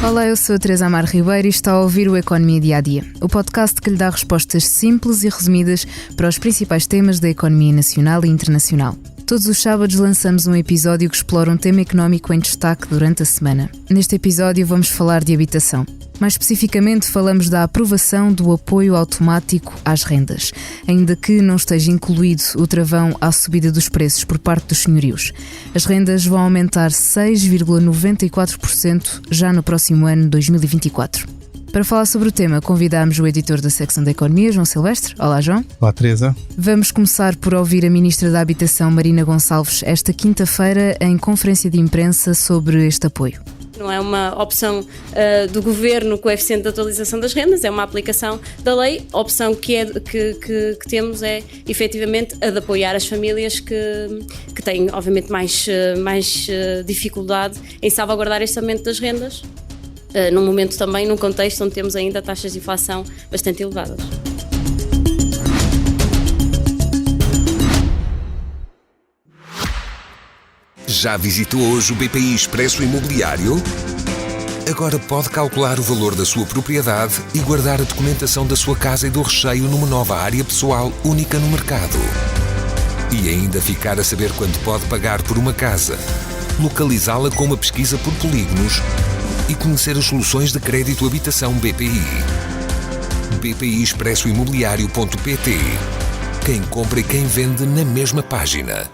Olá, eu sou a Teresa Amar Ribeiro e está a ouvir o Economia Dia a Dia, o podcast que lhe dá respostas simples e resumidas para os principais temas da economia nacional e internacional. Todos os sábados lançamos um episódio que explora um tema económico em destaque durante a semana. Neste episódio vamos falar de habitação. Mais especificamente falamos da aprovação do apoio automático às rendas, ainda que não esteja incluído o travão à subida dos preços por parte dos senhorios. As rendas vão aumentar 6,94% já no próximo ano 2024. Para falar sobre o tema, convidámos o editor da secção da Economia, João Silvestre. Olá, João. Olá, Teresa. Vamos começar por ouvir a Ministra da Habitação, Marina Gonçalves, esta quinta-feira em conferência de imprensa sobre este apoio. Não é uma opção do Governo o coeficiente de atualização das rendas, é uma aplicação da lei. A opção que temos é, efetivamente, a de apoiar as famílias que têm, obviamente, mais dificuldade em salvaguardar este aumento das rendas, num momento também, num contexto onde temos ainda taxas de inflação bastante elevadas. Já visitou hoje o BPI Expresso Imobiliário? Agora pode calcular o valor da sua propriedade e guardar a documentação da sua casa e do recheio numa nova área pessoal única no mercado. E ainda ficar a saber quanto pode pagar por uma casa, localizá-la com uma pesquisa por polígonos e conhecer as soluções de crédito habitação BPI. bpiexpressoimobiliario.pt. Quem compra e quem vende na mesma página.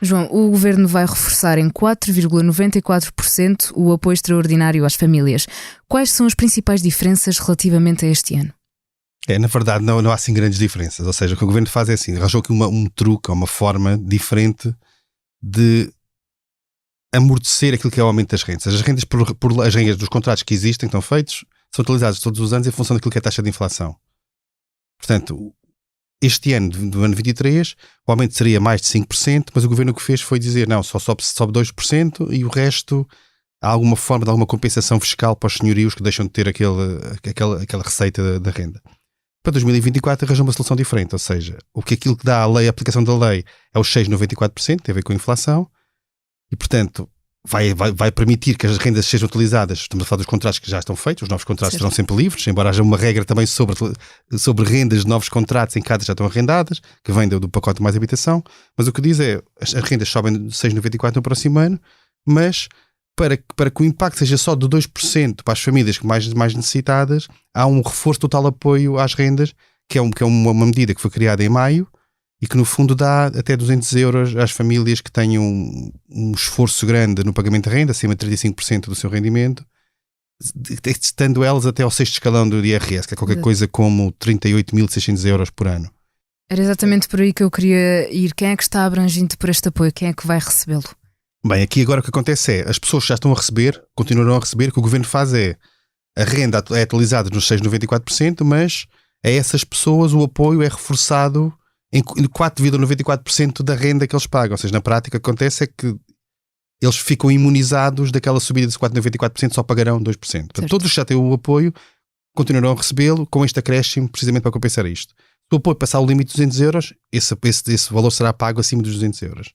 João, o Governo vai reforçar em 4,94% o apoio extraordinário às famílias. Quais são as principais diferenças relativamente a este ano? Na verdade, não há assim grandes diferenças. Ou seja, o que o Governo faz é assim, arranjou aqui um truque, uma forma diferente de amortecer aquilo que é o aumento das rendas. As rendas, as rendas dos contratos que existem, que estão feitos, são atualizados todos os anos em função daquilo que é a taxa de inflação. Portanto, este ano, do ano 23, o aumento seria mais de 5%, mas o Governo o que fez foi dizer, não, só sobe 2% e o resto há alguma forma de alguma compensação fiscal para os senhorios que deixam de ter aquela receita da renda. Para 2024 arranjou uma solução diferente, ou seja, aquilo que dá a lei, a aplicação da lei é os 6,94%, tem a ver com a inflação, e portanto vai permitir que as rendas sejam utilizadas. Estamos a falar dos contratos que já estão feitos, os novos contratos serão sempre livres, embora haja uma regra também sobre rendas de novos contratos em que já estão arrendadas, que vem do pacote de mais habitação, mas o que diz é as rendas sobem de 6,94% no próximo ano, mas para que o impacto seja só de 2% para as famílias mais necessitadas, há um reforço total apoio às rendas, que é uma medida que foi criada em maio, e que no fundo dá até 200 euros às famílias que tenham um esforço grande no pagamento de renda, acima de 35% do seu rendimento, estando elas até ao 6º escalão do IRS, que é qualquer coisa como 38.600 euros por ano. Era exatamente por aí que eu queria ir. Quem é que está abrangido por este apoio? Quem é que vai recebê-lo? Bem, aqui agora o que acontece é, as pessoas que já estão a receber, continuarão a receber, o que o Governo faz é, a renda é atualizada nos 6,94%, mas a essas pessoas o apoio é reforçado em 4,94% da renda que eles pagam. Ou seja, na prática o que acontece é que eles ficam imunizados daquela subida de 4,94%, só pagarão 2%. Portanto, todos que já têm o apoio continuarão a recebê-lo com este acréscimo precisamente para compensar isto. Se o apoio passar o limite de 200 euros, esse valor será pago acima dos 200 euros.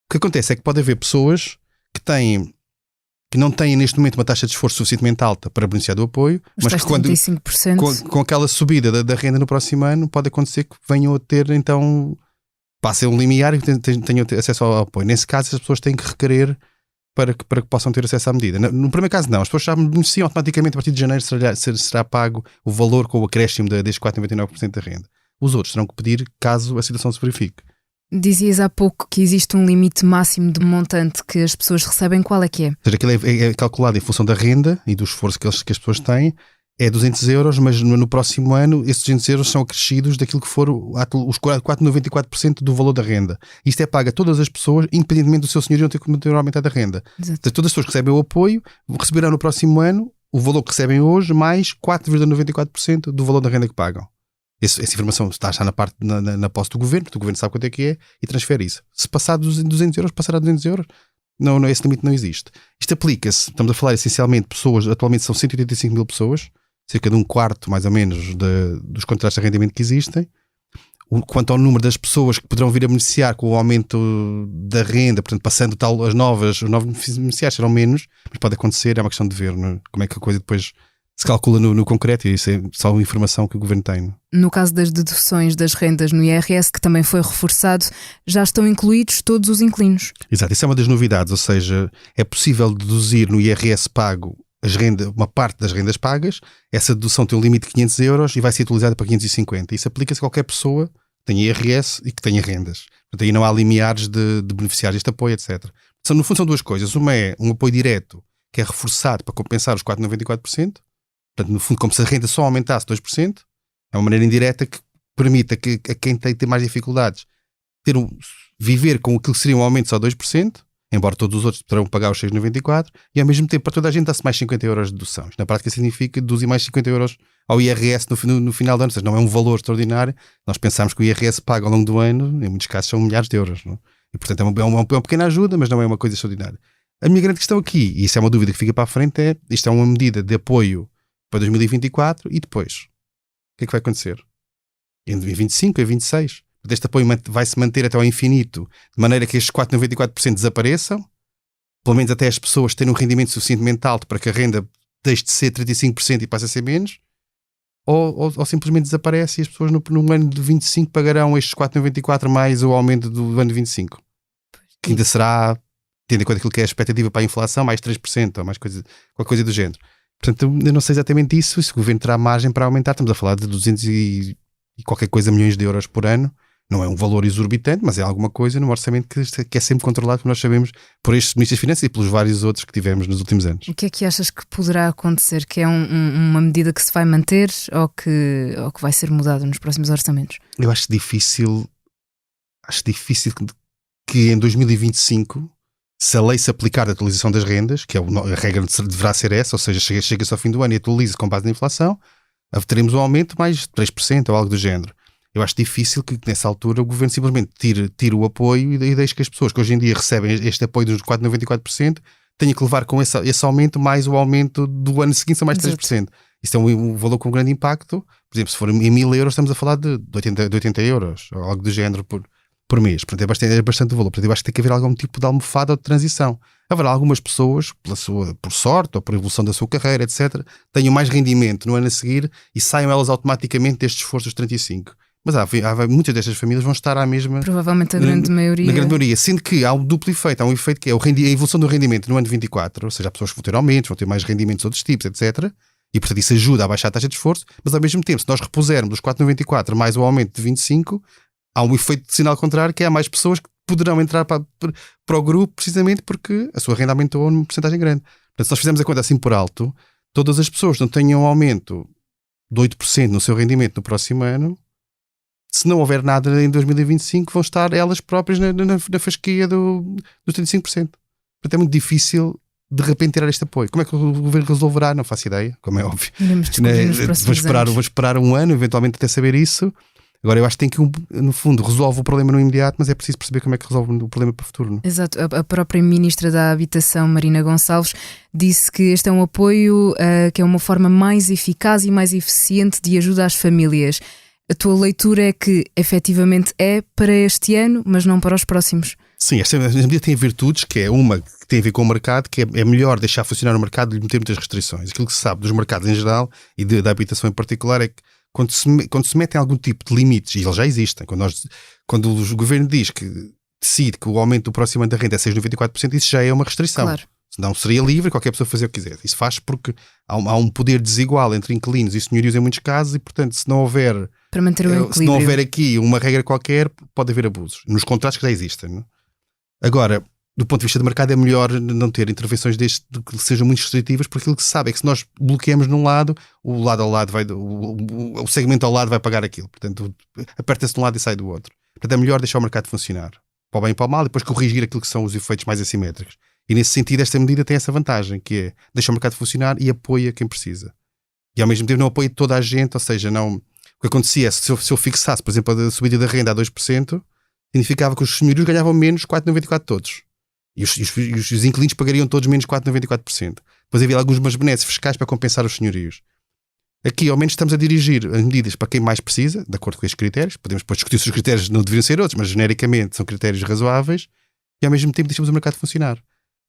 O que acontece é que pode haver pessoas que não têm neste momento uma taxa de esforço suficientemente alta para beneficiar do apoio, mas que quando, com aquela subida da renda no próximo ano pode acontecer que venham a ter, então passem um limiar e tenham acesso ao apoio. Nesse caso as pessoas têm que requerer para que possam ter acesso à medida. No primeiro caso não, as pessoas já beneficiam automaticamente. A partir de janeiro será pago o valor com o acréscimo desde 4,99% da renda. Os outros terão que pedir caso a situação se verifique. Dizias há pouco que existe um limite máximo de montante que as pessoas recebem. Qual é que é? Ou seja, aquilo é calculado em função da renda e do esforço que as pessoas têm. É 200 euros, mas no próximo ano esses 200 euros são acrescidos daquilo que for os 4,94% do valor da renda. Isto é pago a todas as pessoas, independentemente do seu senhorio ter aumentado a renda. Exato. Todas as pessoas que recebem o apoio receberão no próximo ano o valor que recebem hoje mais 4,94% do valor da renda que pagam. Essa informação está na posse do Governo, porque o Governo sabe quanto é que é e transfere isso. Se passar dos 200 euros, passará a 200 euros. Não, esse limite não existe. Isto aplica-se, estamos a falar essencialmente de pessoas, atualmente são 185 mil pessoas, cerca de um quarto mais ou menos dos contratos de arrendamento que existem. quanto ao número das pessoas que poderão vir a beneficiar com o aumento da renda, portanto, passando os novos beneficiários serão menos, mas pode acontecer, é uma questão de ver, não é? Como é que a coisa depois se calcula no concreto, e isso é só uma informação que o Governo tem. Não é? No caso das deduções das rendas no IRS, que também foi reforçado, já estão incluídos todos os inquilinos. Exato, isso é uma das novidades, ou seja, é possível deduzir no IRS pago uma parte das rendas pagas, essa dedução tem um limite de 500 euros e vai ser utilizada para 550. Isso aplica-se a qualquer pessoa que tenha IRS e que tenha rendas. Portanto, aí não há limiares de beneficiários deste apoio, etc. No fundo são duas coisas. Uma é um apoio direto, que é reforçado para compensar os 4,94%. Portanto, no fundo, como se a renda só aumentasse 2%, é uma maneira indireta que permite a quem tem mais dificuldades viver com aquilo que seria um aumento só 2%, embora todos os outros poderão pagar os 6,94, e ao mesmo tempo para toda a gente dá-se mais 50 euros de dedução. Isto na prática significa deduzir mais 50 euros ao IRS no final do ano, ou seja, não é um valor extraordinário. Nós pensamos que o IRS paga ao longo do ano, em muitos casos são milhares de euros. Não? E portanto é uma pequena ajuda, mas não é uma coisa extraordinária. A minha grande questão aqui, e isso é uma dúvida que fica para a frente, isto é uma medida de apoio para 2024 e depois? O que é que vai acontecer? Em 2025, em 2026? Este apoio vai-se manter até ao infinito, de maneira que estes 4,94% desapareçam, pelo menos até as pessoas terem um rendimento suficientemente alto para que a renda deixe de ser 35% e passe a ser menos, ou simplesmente desaparece e as pessoas no ano de 25 pagarão estes 4,94% mais o aumento do ano de 25, que ainda será, tendo em conta aquilo que é a expectativa para a inflação, mais 3% ou mais qualquer coisa do género. Portanto, eu não sei exatamente isso, se o Governo terá margem para aumentar. Estamos a falar de 200 e qualquer coisa milhões de euros por ano. Não é um valor exorbitante, mas é alguma coisa no orçamento que é sempre controlado, como nós sabemos, por estes Ministros das Finanças e pelos vários outros que tivemos nos últimos anos. O que é que achas que poderá acontecer? Que é uma medida que se vai manter ou que vai ser mudada nos próximos orçamentos? Eu acho difícil que em 2025, se a lei se aplicar da atualização das rendas, que a regra deverá ser essa, ou seja, chega-se ao fim do ano e atualiza com base na inflação, teremos um aumento mais de 3% ou algo do género. Eu acho difícil que nessa altura o Governo simplesmente tire o apoio e deixe que as pessoas que hoje em dia recebem este apoio dos 4,94% tenham que levar com esse aumento mais o aumento do ano seguinte, são mais de 3%. Isso é um valor com grande impacto. Por exemplo, se for em 1.000 euros, estamos a falar de 80 euros ou algo do género por mês. Portanto, é bastante valor. Portanto, eu acho que tem que haver algum tipo de almofada ou de transição. Haverá algumas pessoas, por sorte ou por evolução da sua carreira, etc., tenham mais rendimento no ano a seguir e saiam elas automaticamente deste esforço dos 35%. Mas muitas destas famílias vão estar à mesma... Provavelmente a grande maioria. Na grande maioria, sendo que há um duplo efeito. Há um efeito que é a evolução do rendimento no ano de 24, ou seja, há pessoas que vão ter aumentos, vão ter mais rendimentos de outros tipos, etc. E, portanto, isso ajuda a baixar a taxa de esforço, mas ao mesmo tempo, se nós repusermos os 4,94 mais o aumento de 25, há um efeito de sinal contrário, que é há mais pessoas que poderão entrar para o grupo precisamente porque a sua renda aumentou numa porcentagem grande. Portanto, se nós fizermos a conta assim por alto, todas as pessoas que não tenham um aumento de 8% no seu rendimento no próximo ano, se não houver nada em 2025, vão estar elas próprias na fasquia dos 35%. Portanto, é muito difícil de repente tirar este apoio. Como é que o Governo resolverá? Não faço ideia, como é óbvio. Vou esperar um ano, eventualmente até saber isso. Agora, eu acho que tem que, no fundo, resolve o problema no imediato, mas é preciso perceber como é que resolve o problema para o futuro. Não? Exato. A própria Ministra da Habitação, Marina Gonçalves, disse que este é um apoio que é uma forma mais eficaz e mais eficiente de ajuda às famílias. A tua leitura é que, efetivamente, é para este ano, mas não para os próximos. Sim, esta medida tem virtudes, que é uma que tem a ver com o mercado, que é melhor deixar funcionar o mercado e lhe meter muitas restrições. Aquilo que se sabe dos mercados em geral e da habitação em particular é que quando se metem algum tipo de limites, e eles já existem, quando o Governo diz que decide que o aumento do próximo ano da renda é 6,94%, isso já é uma restrição. Claro. Senão seria livre qualquer pessoa fazer o que quiser. Isso faz porque há um poder desigual entre inquilinos e senhorios em muitos casos e, portanto, se não houver... Para manter o equilíbrio. Se não houver aqui uma regra qualquer, pode haver abusos. Nos contratos que já existem. Não? Agora, do ponto de vista do mercado, é melhor não ter intervenções que sejam muito restritivas, porque aquilo que se sabe é que se nós bloqueamos num lado, o segmento ao lado vai pagar aquilo. Portanto, aperta-se de um lado e sai do outro. Portanto, é melhor deixar o mercado funcionar. Para o bem e para o mal, e depois corrigir aquilo que são os efeitos mais assimétricos. E nesse sentido, esta medida tem essa vantagem, que é deixar o mercado funcionar e apoia quem precisa. E ao mesmo tempo não apoia toda a gente, ou seja, não... O que acontecia é, se eu fixasse, por exemplo, a subida da renda a 2%, significava que os senhorios ganhavam menos 4,94% todos. E os inquilinos pagariam todos menos 4,94%. Depois havia alguns benesses fiscais para compensar os senhorios. Aqui, ao menos, estamos a dirigir as medidas para quem mais precisa, de acordo com estes critérios. Podemos depois discutir se os critérios não deveriam ser outros, mas genericamente são critérios razoáveis e, ao mesmo tempo, deixamos o mercado funcionar.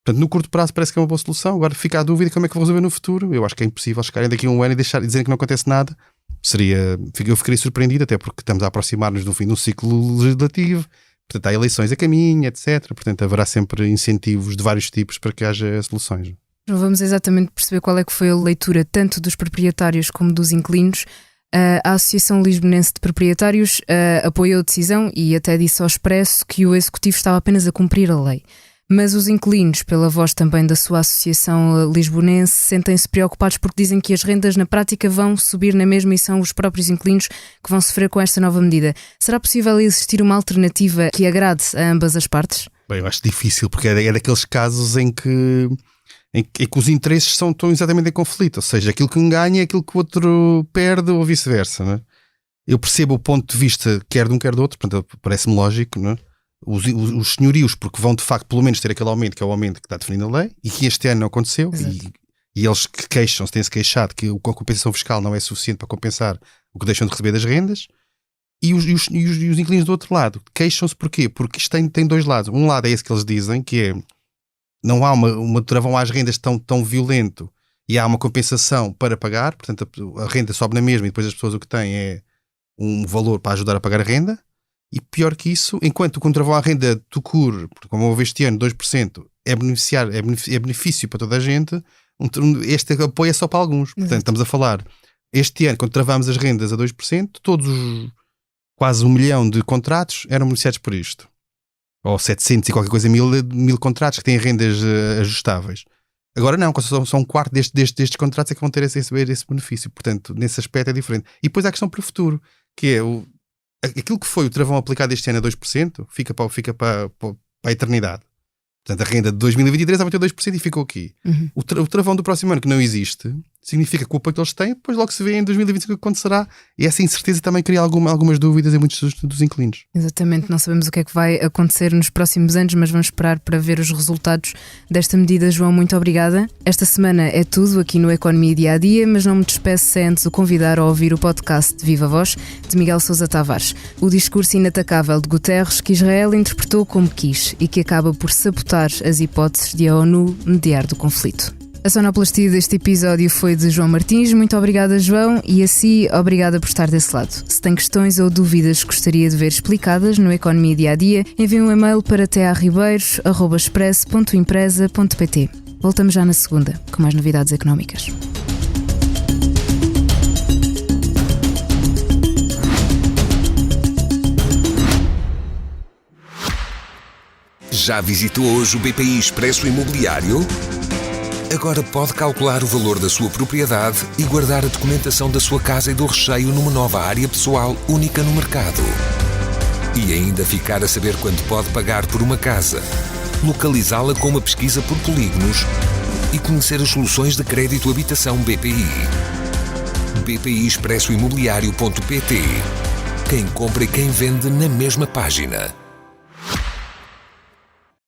Portanto, no curto prazo parece que é uma boa solução. Agora fica a dúvida como é que vou resolver no futuro. Eu acho que é impossível chegarem daqui a um ano e dizerem que não acontece nada. Eu ficaria surpreendido, até porque estamos a aproximar-nos do fim de um ciclo legislativo. Portanto, há eleições a caminho, etc. Portanto, haverá sempre incentivos de vários tipos para que haja soluções. Vamos exatamente perceber qual é que foi a leitura tanto dos proprietários como dos inquilinos. A Associação Lisbonense de Proprietários apoiou a decisão e até disse ao expresso que o Executivo estava apenas a cumprir a lei. Mas os inquilinos, pela voz também da sua Associação Lisbonense, sentem-se preocupados porque dizem que as rendas na prática vão subir na mesma e são os próprios inquilinos que vão sofrer com esta nova medida. Será possível existir uma alternativa que agrade a ambas as partes? Bem, eu acho difícil, porque é daqueles casos em que os interesses estão exatamente em conflito, ou seja, aquilo que um ganha é aquilo que o outro perde ou vice-versa, não é? Eu percebo o ponto de vista quer de um quer do outro, portanto parece-me lógico, não é? Os senhorios, porque vão de facto pelo menos ter aquele aumento que é o aumento que está definido na lei e que este ano não aconteceu, e eles que queixam-se, têm-se queixado que a compensação fiscal não é suficiente para compensar o que deixam de receber das rendas, e os inquilinos do outro lado queixam-se porquê? Porque isto tem dois lados. Um lado é esse que eles dizem, que é não há uma travão às rendas tão violento e há uma compensação para pagar, portanto a renda sobe na mesma e depois as pessoas o que têm é um valor para ajudar a pagar a renda. E pior que isso, enquanto o contravão à renda do CUR, como houve este ano 2%, é benefício para toda a gente, este apoio é só para alguns. Portanto, estamos a falar, este ano, quando travamos as rendas a 2%, todos os quase 1 milhão de contratos eram beneficiados por isto. Ou 700 e qualquer coisa, mil contratos que têm rendas ajustáveis. Agora não, só um quarto destes contratos é que vão ter esse benefício. Portanto, nesse aspecto é diferente. E depois há a questão para o futuro, que é aquilo que foi o travão aplicado este ano a 2%, fica para a eternidade. Portanto, a renda de 2023 vai ter 2% e ficou aqui. Uhum. O travão do próximo ano, que não existe, significa que o apoio que eles têm, depois logo se vê em 2025 o que acontecerá. E essa incerteza também cria algumas dúvidas em muitos dos inquilinos. Exatamente, não sabemos o que é que vai acontecer nos próximos anos, mas vamos esperar para ver os resultados desta medida. João, muito obrigada. Esta semana é tudo aqui no Economia Dia a Dia, mas não me despeço sem antes o convidar a ouvir o podcast de Viva Voz, de Miguel Sousa Tavares. O discurso inatacável de Guterres que Israel interpretou como quis e que acaba por sabotar as hipóteses de a ONU mediar do conflito. A sonoplastia deste episódio foi de João Martins. Muito obrigada, João, e a si, obrigada por estar desse lado. Se tem questões ou dúvidas que gostaria de ver explicadas no Economia Dia a Dia, envie um e-mail para tearribeiros@express.empresa.pt. Voltamos já na segunda, com mais novidades económicas. Já visitou hoje o BPI Expresso Imobiliário? Agora pode calcular o valor da sua propriedade e guardar a documentação da sua casa e do recheio numa nova área pessoal única no mercado. E ainda ficar a saber quanto pode pagar por uma casa, localizá-la com uma pesquisa por polígonos e conhecer as soluções de crédito habitação BPI. BPI Expresso Imobiliário.pt. Quem compra e quem vende na mesma página.